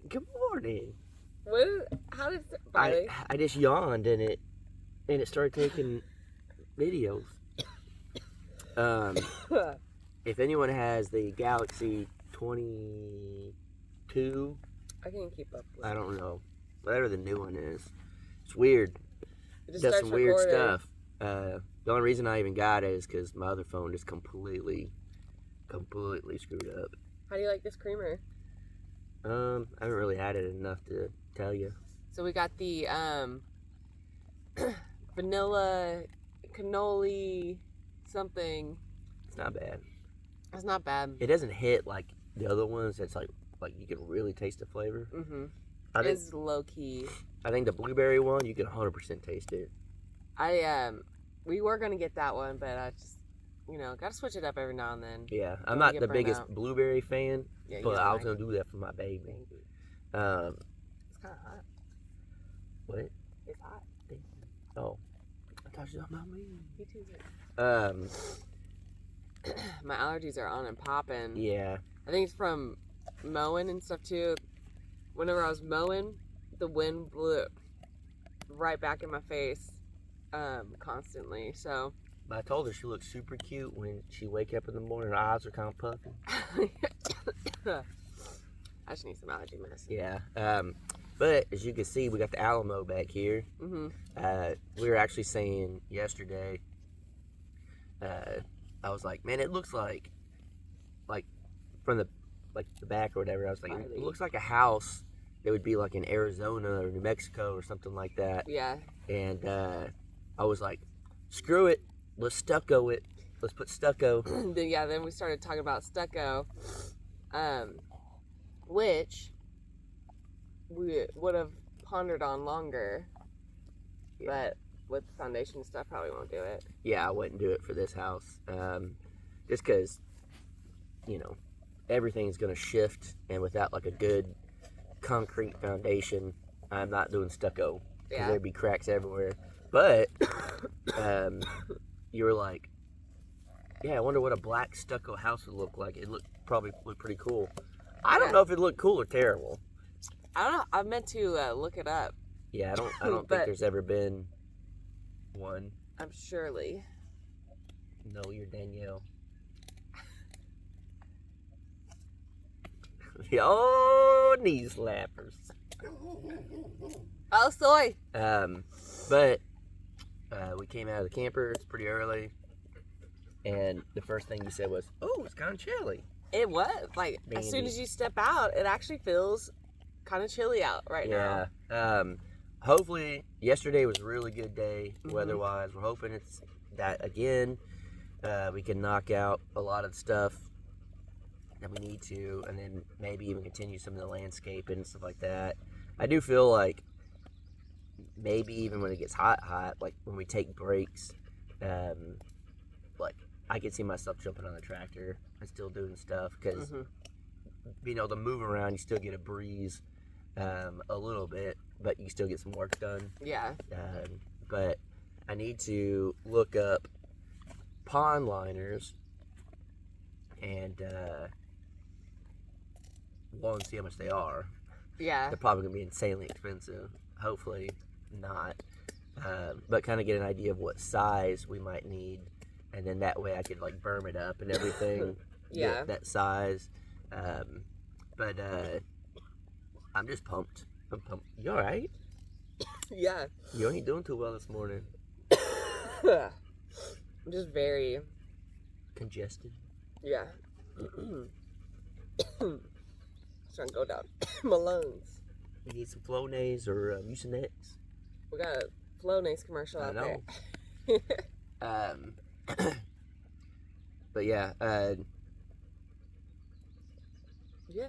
Good morning. What? How did Bobby? I just yawned and it started taking videos. If anyone has the Galaxy 22, I can't keep up with I don't know, whatever the new one is, it's weird. it. Just Does starts some weird recording. stuff. The only reason I even got it is because my other phone just completely screwed up. How do you like this creamer? I haven't really had it enough to tell you. So we got the vanilla cannoli something. It's not bad. It's not bad. It doesn't hit like the other ones. It's like you can really taste the flavor. Mm-hmm. I think, It's low key. I think the blueberry one you can 100% taste it. We were gonna get that one, but I just gotta switch it up every now and then. Yeah, I'm Don't not get the burnt biggest out. blueberry fan, Yeah, but you I don't was like gonna do that for my baby. It's kind of hot. What? It's hot. Oh, I thought you were talking about me. Me too. Um, My allergies are on and popping. yeah, I think it's from mowing and stuff too. Whenever I was mowing, the wind blew it right back in my face, constantly. So I told her she looked super cute when she wake up in the morning. Her eyes are kind of puffy. I just need some allergy medicine. Yeah. But as you can see, we got the Alamo back here. Mm-hmm. We were actually saying yesterday. I was like, man, it looks like from the back or whatever. I was like, it looks like a house that would be like in Arizona or New Mexico or something like that. Yeah. And I was like, screw it, let's stucco it. Let's put stucco. Then we started talking about stucco, which we would have pondered on longer, but with foundation stuff, probably won't do it. Yeah, I wouldn't do it for this house. Just because, everything's going to shift, and without like a good concrete foundation, I'm not doing stucco. Because Yeah. there'd be cracks everywhere. But you were like, yeah, I wonder what a black stucco house would look like. It probably look pretty cool. I don't know if it looked cool or terrible. I don't know. I meant to look it up. Yeah, I don't think there's ever been one. I'm surely. No, you're Danielle. Oh, knee slappers. Oh, soy. But we came out of the camper. It's pretty early, and the first thing you said was, "Oh, it's kind of chilly." It was like as soon as you step out, it actually feels kind of chilly out right now. Yeah. Hopefully, yesterday was a really good day weather-wise. We're hoping it's that again. We can knock out a lot of stuff that we need to, and then maybe even continue some of the landscape and stuff like that. I do feel like maybe even when it gets hot, like when we take breaks, like I can see myself jumping on the tractor and still doing stuff because the move around, you still get a breeze a little bit, but you still get some work done. Yeah. But I need to look up pond liners and see how much they are. Yeah. They're probably gonna be insanely expensive. Hopefully not, but kind of get an idea of what size we might need, and then that way I could like berm it up and everything. Yeah. Get that size. But I'm just pumped. I'm pumped. You all right? Yeah. You ain't doing too well this morning. I'm just very Congested. yeah. Trying to go down my lungs. You need some Flonase or Mucinex. We got a Flonase commercial out there. But yeah, Yeah.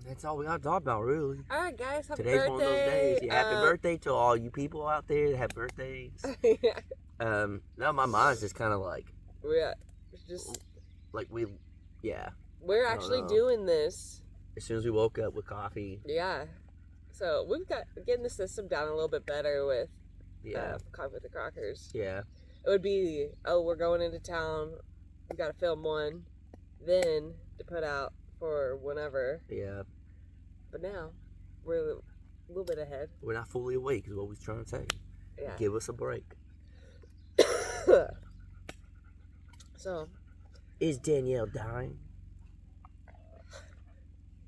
that's all we got to talk about, really. All right, guys. Happy Today's birthday. one of those days. Yeah, happy birthday to all you people out there that have birthdays. Now my mind's just kind of like, We're just we're actually know. doing this. As soon as we woke up with coffee. Yeah. So we've got getting the system down a little bit better with Coffee with the Crockers. Yeah. It would be, we're going into town. We got to film one, then to put out for whenever. Yeah. But now we're a little bit ahead. We're not fully awake, is what we're trying to say. Yeah. Give us a break. So, Is Danielle dying?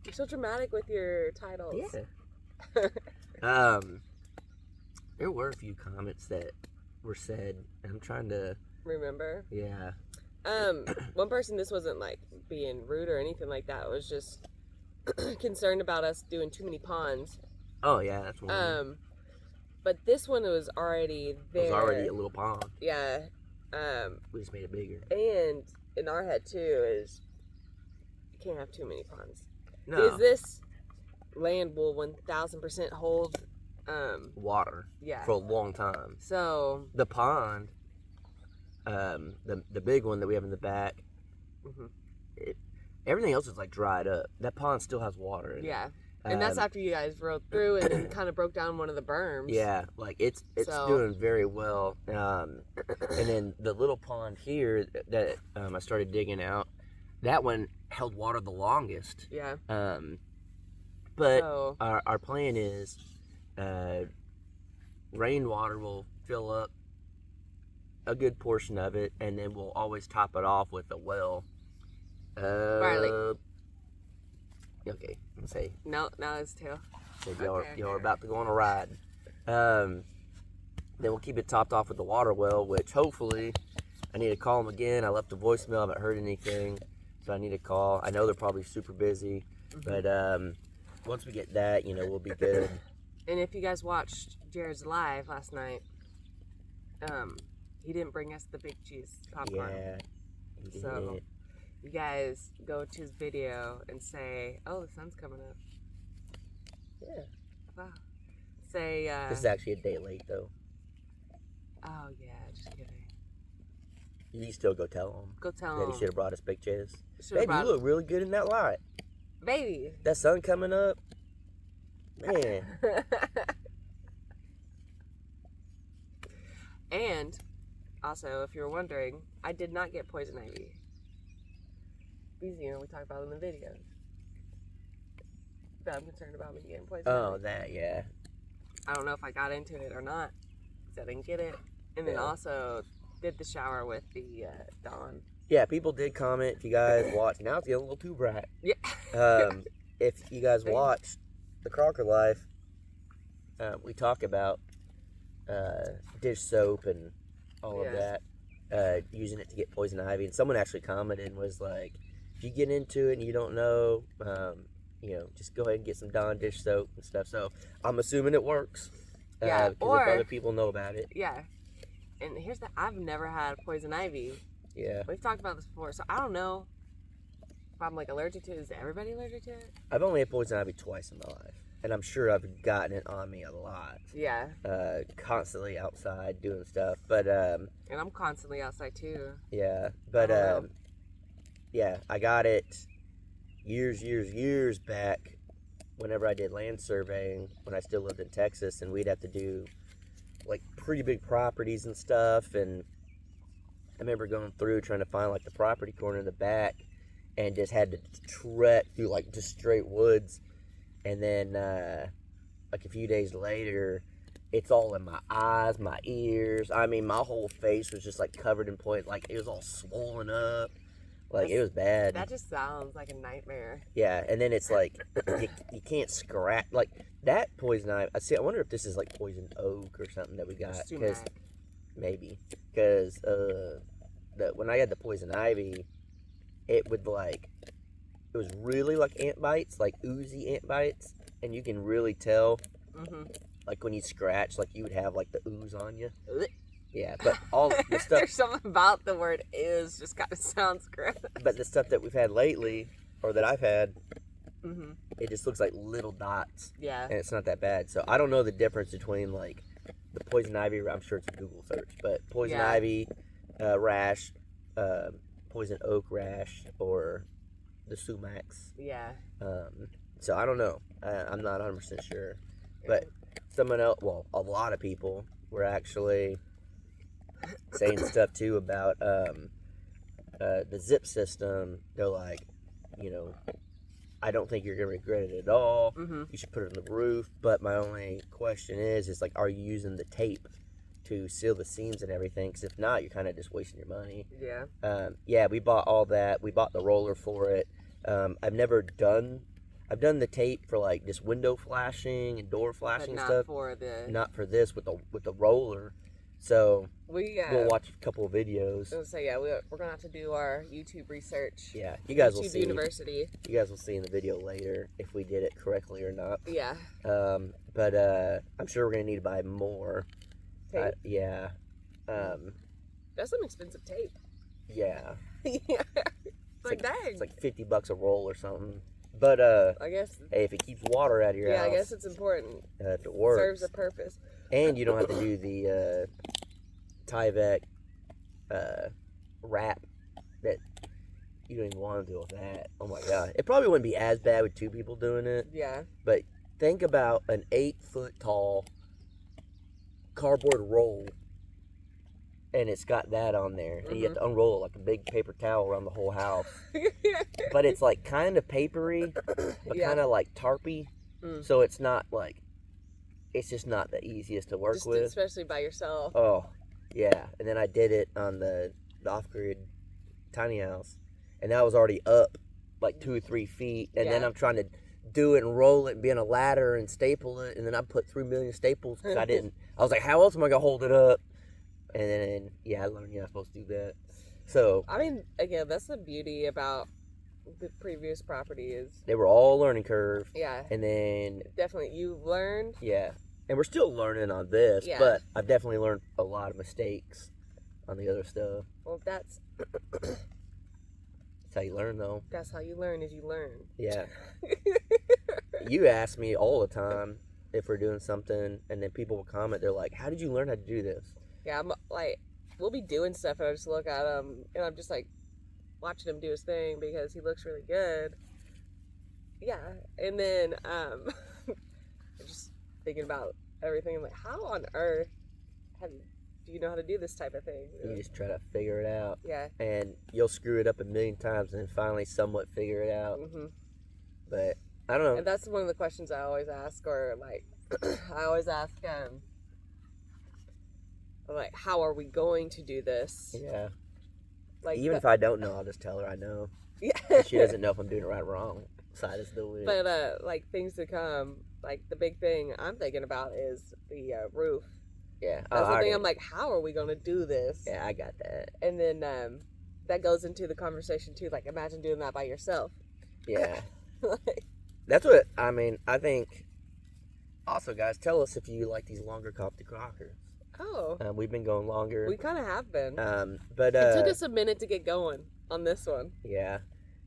you're so dramatic with your titles. Yeah. There were a few comments that were said, and I'm trying to. Remember? Yeah. One person, this wasn't like being rude or anything like that, was just concerned about us doing too many ponds. Oh yeah, that's one. But this one was already there. It was already a little pond. Yeah. We just made it bigger. And in our head too is you can't have too many ponds. No. Because this land will 1000% hold Water. Yeah. For a long time. So The pond, the big one that we have in the back, everything else is like dried up. That pond still has water in it. yeah. And that's after you guys rode through and then kind of broke down one of the berms. Yeah, like it's So- doing very well. And then the little pond here that I started digging out, that one held water the longest. Yeah. But So our plan is, rainwater will fill up a good portion of it, and then we'll always top it off with a well. Riley. Okay, let's say. now it's two. So y'all Okay, are okay. about to go on a ride. Then we'll keep it topped off with the water well, which hopefully I need to call them again. I left a voicemail, I haven't heard anything, so I need to call. I know they're probably super busy, but once we get that, we'll be good. And if you guys watched Jared's live last night, he didn't bring us the big cheese popcorn. Yeah. he So- did. You guys go to his video and say, "Oh, the sun's coming up." Yeah. Wow. Say, This is actually a day late though. "Oh yeah, just kidding." You still go tell him Go tell that he him. should have brought us big cheese. Should've Baby, brought- you look really good in that light. baby. That sun coming up, man. And also, if you're wondering, I did not get poison ivy. Because we talk about it in the videos. But I'm concerned about me getting poison Oh, ivy. that, yeah. I don't know if I got into it or not. Because I didn't get it. And then Yeah. also did the shower with the Dawn. Yeah, people did comment. If you guys watch, now it's getting a little too bright. Yeah. If you guys watch the Crocker Life, we talk about dish soap and all of Yes. that, using it to get poison ivy. And someone actually commented and was like, if you get into it and you don't know, just go ahead and get some Dawn dish soap and stuff. So I'm assuming it works. Yeah, because or- if other people know about it, Yeah. And here's the I've never had poison ivy. yeah. We've talked about this before, so I don't know if I'm like allergic to it. Is everybody allergic to it? I've only had poison ivy twice in my life. And I'm sure I've gotten it on me a lot. Yeah. Constantly outside doing stuff. But, And I'm constantly outside too. yeah. But, I don't know. yeah, I got it years back whenever I did land surveying when I still lived in Texas, and we'd have to do like pretty big properties and stuff. And I remember going through trying to find like the property corner in the back and just had to trek through like just straight woods. And then like a few days later, it's all in my eyes, my ears. I mean, my whole face was just like covered in poison. Like it was all swollen up. Like it was bad. That just sounds like a nightmare. Yeah, and then it's like you can't scratch like that poison ivy. I wonder if this is like poison oak or something that we got. Because Sumac. maybe because when I had the poison ivy, it would like it was really like ant bites, like oozy ant bites, and you can really tell Mm-hmm. like when you scratch, like you would have like the ooze on you. Ugh. Yeah, but all the stuff, There's something about the word "is" just kind of sounds gross. but the stuff that we've had lately, or that I've had, Mm-hmm. it just looks like little dots. Yeah. And it's not that bad. So I don't know the difference between like the poison ivy. I'm sure it's a Google search, but poison Yeah. ivy rash, poison oak rash, or the sumacs. Yeah. So I don't know. I'm not 100% sure. But someone else, well, a lot of people were actually saying stuff too about the zip system. They're like, I don't think you're gonna regret it at all. Mm-hmm. You should put it on the roof. But my only question is like, are you using the tape to seal the seams and everything? Because if not, you're kind of just wasting your money. Yeah. Yeah, we bought all that. We bought the roller for it. I've done the tape for like just window flashing and door flashing But not stuff. for the. Not for this with the roller. So we'll watch a couple of videos. So yeah, we're gonna have to do our YouTube research. Yeah, you guys will YouTube see. University. You guys will see in the video later if we did it correctly or not. Yeah. But I'm sure we're gonna need to buy more. Tape. Yeah. That's some expensive tape. Yeah. Yeah. Like dang. It's like $50 a roll or something. But I guess. hey, if it keeps water out of your house, I guess it's important. if it works, Serves a purpose. and you don't have to do the Tyvek wrap that you don't even want to deal with that. Oh my god, it probably wouldn't be as bad with two people doing it. Yeah. But think about an 8-foot tall cardboard roll, and it's got that on there, and you have to unroll it like a big paper towel around the whole house. But it's like kind of papery, but Yeah. kind of like tarpy, so it's not like, it's just not the easiest to work with. Especially by yourself. Oh, yeah. And then I did it on the off-grid tiny house, and that was already up like 2 or 3 feet, and then Yeah. I'm trying to do it and roll it and be on a ladder and staple it, and then I put 3 million staples because I was like, how else am I gonna hold it up? And then yeah, I learned you're not supposed to do that. So I mean, again, that's the beauty about the previous property is, they were all learning curve, yeah, and then definitely you've learned. yeah, and we're still learning on this, Yeah. but I've definitely learned a lot of mistakes on the other stuff. Well, that's That's how you learn, though. that's how you learn, is you learn. Yeah. You ask me all the time if we're doing something, and then people will comment. They're like, "How did you learn how to do this?" Yeah, I'm like, we'll be doing stuff, and I just look at him, and I'm just like watching him do his thing because he looks really good. Yeah, and then I'm just thinking about everything. I'm like, how on earth do you know how to do this type of thing? You just try to figure it out, Yeah. and you'll screw it up a million times, and then finally somewhat figure it out. Mm-hmm. But I don't know. And that's one of the questions I always ask, or like, I always ask, like, how are we going to do this? Yeah. Like, Even if I don't know, I'll just tell her I know. yeah. She doesn't know if I'm doing it right or wrong. Side is still weird. But like things to come, like the big thing I'm thinking about is the roof. Yeah. That's the thing. I'm like, how are we going to do this? Yeah, I got that. And then that goes into the conversation too. Like, imagine doing that by yourself. Yeah. Like, That's what I mean. I think. Also, guys, tell us if you like these longer Coptic rockers. oh, We've been going longer. we kind of have been. But It took us a minute to get going on this one. yeah.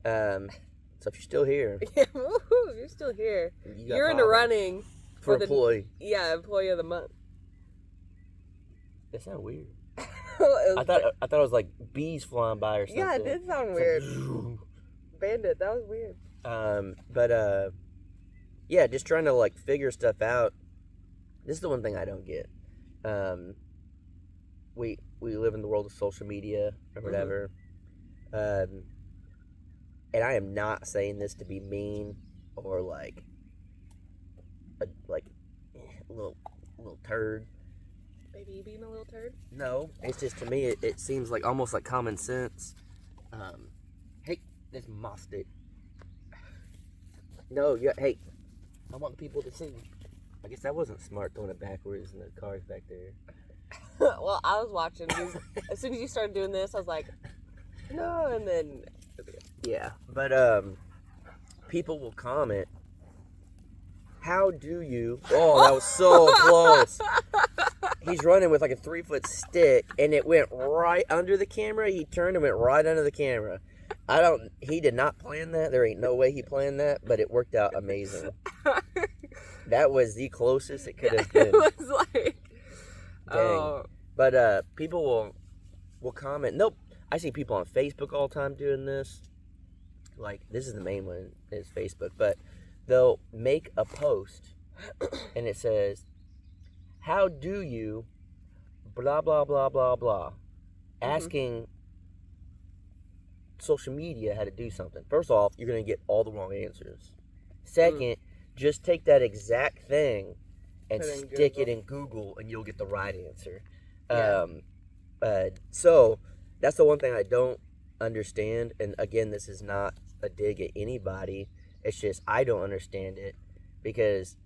So if you're still here, Yeah, woohoo, you're still here. you got You're in the power running. for the- employee. Yeah, employee of the month. That sounds weird. It was I thought it was like bees flying by or something. yeah, it did sound It's weird. like, Bandit, that was weird. but yeah, just trying to like figure stuff out. This is the one thing I don't get. We live in the world of social media or whatever. And I am not saying this to be mean or like a little turd. Baby, you being a little turd? No, it's just, to me it seems like almost like common sense. Hey, this moss stick. No, hey, I want people to see. I guess that wasn't smart throwing it backwards and the car's back there. Well, I was watching. As soon as you started doing this, I was like, no, and then. Yeah, but people will comment, how do you... Oh, that was so close. He's running with like a 3-foot stick, and it went right under the camera. He turned and went right under the camera. He did not plan that. There ain't no way he planned that, but it worked out amazing. That was the closest it could have been. It was like, Dang. oh, But people will comment. Nope. I see people on Facebook all the time doing this. Like, this is the main one, is Facebook. But they'll make a post, and it says, how do you blah, blah, blah, blah, blah. Asking social media how to do something. First off, you're going to get all the wrong answers. Second, just take that exact thing and Put it in stick it Google. in Google and you'll get the right answer. Yeah. So that's the one thing I don't understand. And again, this is not a dig at anybody. It's just I don't understand it because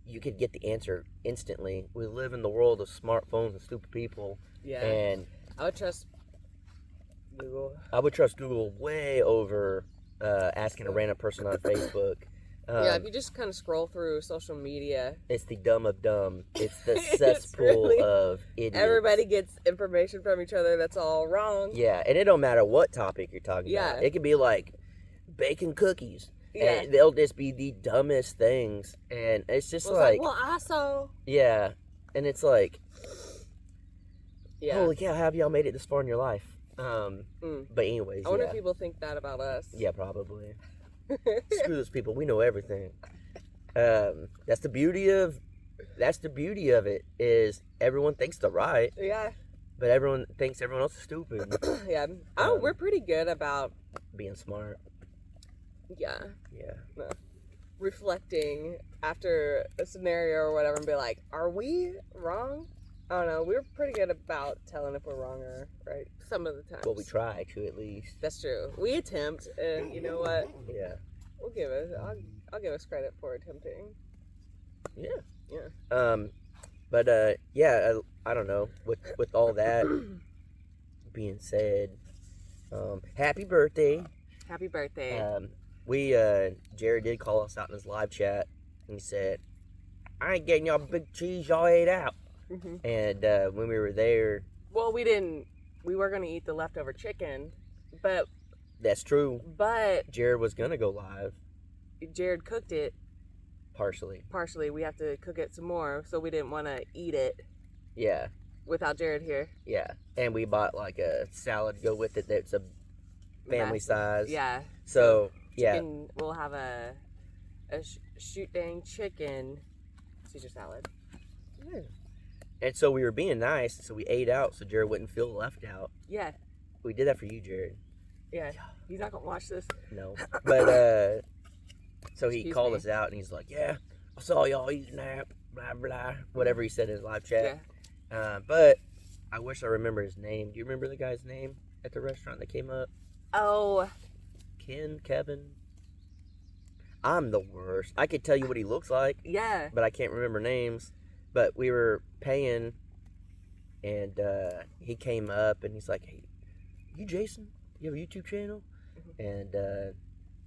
you could get the answer instantly. We live in the world of smartphones and stupid people. Yeah. And I would trust Google. I would trust Google way over asking a random person on Facebook. Yeah, if you just kind of scroll through social media, It's the dumb of dumb. It's the It's cesspool really- of idiots. everybody gets information from each other that's all wrong. Yeah, and it don't matter what topic you're talking Yeah. about. It could be like baking cookies. Yeah. And they'll just be the dumbest things. And it's just Well, it's like, well, I saw. yeah. And it's like, Yeah. holy cow, how have y'all made it this far in your life? But anyways, I wonder yeah. if people think that about us. Yeah, probably. Screw those people. We know everything. That's the beauty of it is everyone thinks they're right, Yeah. but everyone thinks everyone else is stupid. Yeah. We're pretty good about, Being smart. yeah, Yeah. reflecting after a scenario or whatever and be like, are we wrong? I don't know. We're pretty good about telling if we're wrong or right some of the times. Well, we try to at least. That's true. We attempt, and you know what? Yeah. We'll give it. I'll give us credit for attempting. Yeah. Yeah. But yeah, I don't know. With all that being said, happy birthday. Happy birthday. Jared did call us out in his live chat, and he said, "I ain't getting y'all big cheese y'all ate out." Mhm. And when we were there, Well, we didn't. We were gonna eat the leftover chicken, but that's true. Jared was gonna go live Jared cooked it partially. partially. We have to cook it some more, so we didn't want to eat it Yeah, without Jared here. yeah. And we bought like a salad to go with it. That's a family size. Yeah. So yeah, Chicken, we'll have a shoot dang chicken Caesar salad. and so we were being nice, so we ate out, so Jared wouldn't feel left out. Yeah. We did that for you, Jared. Yeah. He's not gonna watch this. No, but so he Excuse called me. us out, and he's like, "Yeah, I saw y'all eating that, blah blah, whatever he said in his live chat." But I wish I remember his name. Do you remember the guy's name at the restaurant that came up? Oh. Kevin. I'm the worst. I could tell you what he looks like, Yeah. but I can't remember names. But we were paying, and he came up, and he's like, "Hey, you Jason? You have a YouTube channel?" And I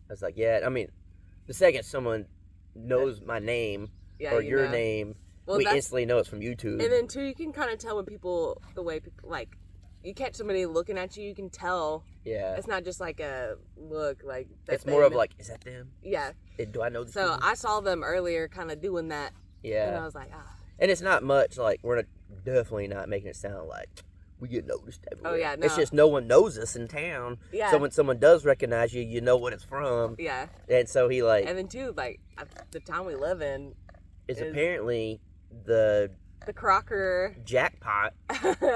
was like, "Yeah." I mean, the second someone knows my name Yeah. or you your know. name, Well, we that's- instantly know it's from YouTube. And then too, you can kind of tell when people, the way people like, you catch somebody looking at you, you can tell. Yeah. It's not just like a look, like that It's more of they- like, is that them? yeah. Do I know this? So people? I saw them earlier, kind of doing that, and Yeah. I was like, ah, And it's not much. Like we're definitely not making it sound like we get noticed everywhere. Oh, yeah, It's no. just no one knows us in town. yeah, So when someone does recognize you, you know what it's from. yeah. And so he like And then too, like the town we live in, is is- apparently the the Crocker. jackpot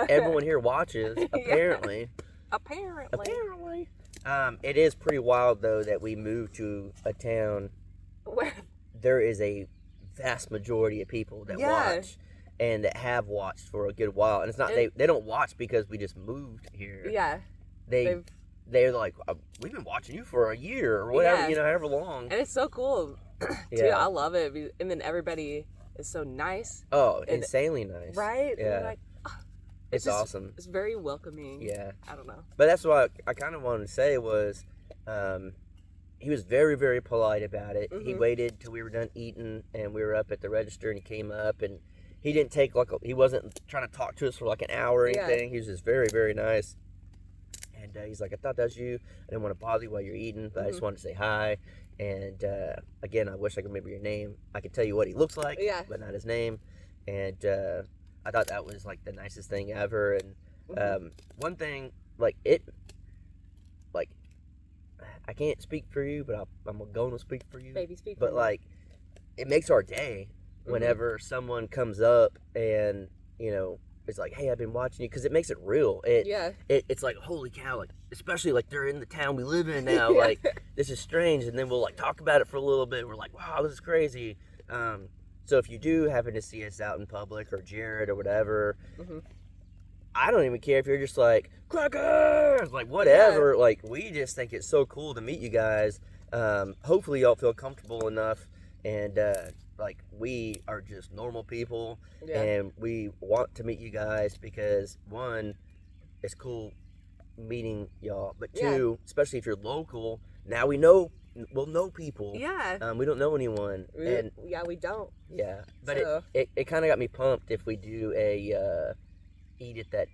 everyone here watches. Yeah. Apparently. Apparently. It is pretty wild though that we moved to a town. Where- There is a vast majority of people that Yeah. watch and that have watched for a good while. And it's not And- they don't watch because we just moved here. yeah, They're like, we've been watching you for a year or whatever, Yeah. however long. and it's so cool. Too, Yeah. I love it. And then everybody is so nice, Oh, and- insanely nice. right? And Yeah. you're like, It's just- awesome. it's very welcoming. Yeah. I don't know. But that's what I kind of wanted to say was, he was very, very polite about it. He Mhm. waited till we were done eating and we were up at the register and he came up and he didn't take he wasn't trying to talk to us for like an hour or Yeah. anything. He was just very, very nice. And he's like, "I thought that was you. I didn't want to bother you while you're eating, but I just Mhm. wanted to say hi. And again, I wish I could remember your name. I could tell you what he looks like, Yeah. but not his name. And I thought that was like the nicest thing ever. And Mhm. one thing, I can't speak for you, but I'm going to speak for you. Baby speak. But for me. like, it makes our day Mhm. whenever someone comes up and it's like, hey, I've been watching you, because it makes it real. It's like, holy cow, like, especially like they're in the town we live in now. Yeah. Like, this is strange, and then we'll like talk about it for a little bit. We're like, wow, this is crazy. So if you do happen to see us out in public, or Jared or whatever, I don't even care if you're just like, crackers, like whatever. Like, we just think it's so cool to meet you guys. Hopefully y'all feel comfortable enough, and like, we are just normal people, and we want to meet you guys because, one, it's cool meeting y'all, but two, especially if you're local, now we'll know people. We don't know anyone, and we don't. But so. it kind of got me pumped. If we do a eat at that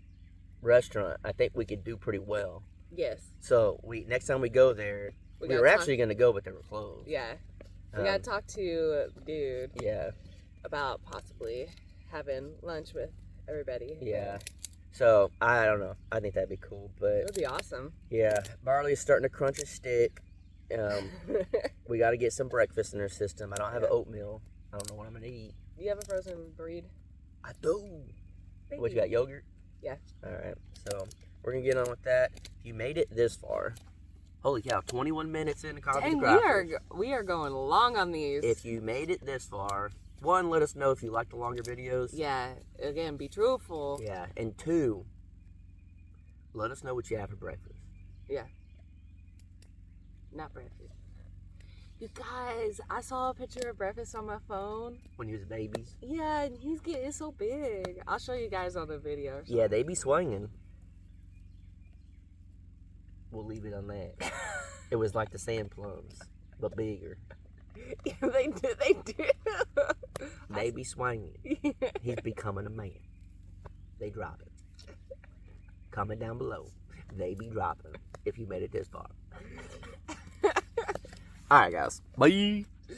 restaurant, I think we could do pretty well. Yes. So next time we go there, we were actually going to go, but they were closed. We gotta talk to the dude. Yeah. About possibly having lunch with everybody. Yeah. So I don't know. I think that'd be cool, but it would be awesome. Yeah. Barley's starting to crunch a stick. We got to get some breakfast in her system. I don't have oatmeal. I don't know what I'm gonna eat. Do you have a frozen breed? I do. Baby. What, you got, yogurt? Yeah. All right. So we're gonna get on with that. If you made it this far, holy cow, 21 minutes in the coffee. Dang, we are going long on these. If you made it this far, one, let us know if you like the longer videos. Yeah. Again, be truthful. Yeah. And two, let us know what you have for breakfast. Yeah. Not breakfast. You guys, I saw a picture of breakfast on my phone. When he was babies? Yeah, and he's getting so big. I'll show you guys on the video. Yeah, they be swinging. We'll leave it on that. It was like the sand plums, but bigger. Yeah, they do. They be swinging. He's becoming a man. They drop it. Comment down below. They be dropping if you made it this far. Alright, guys. Bye.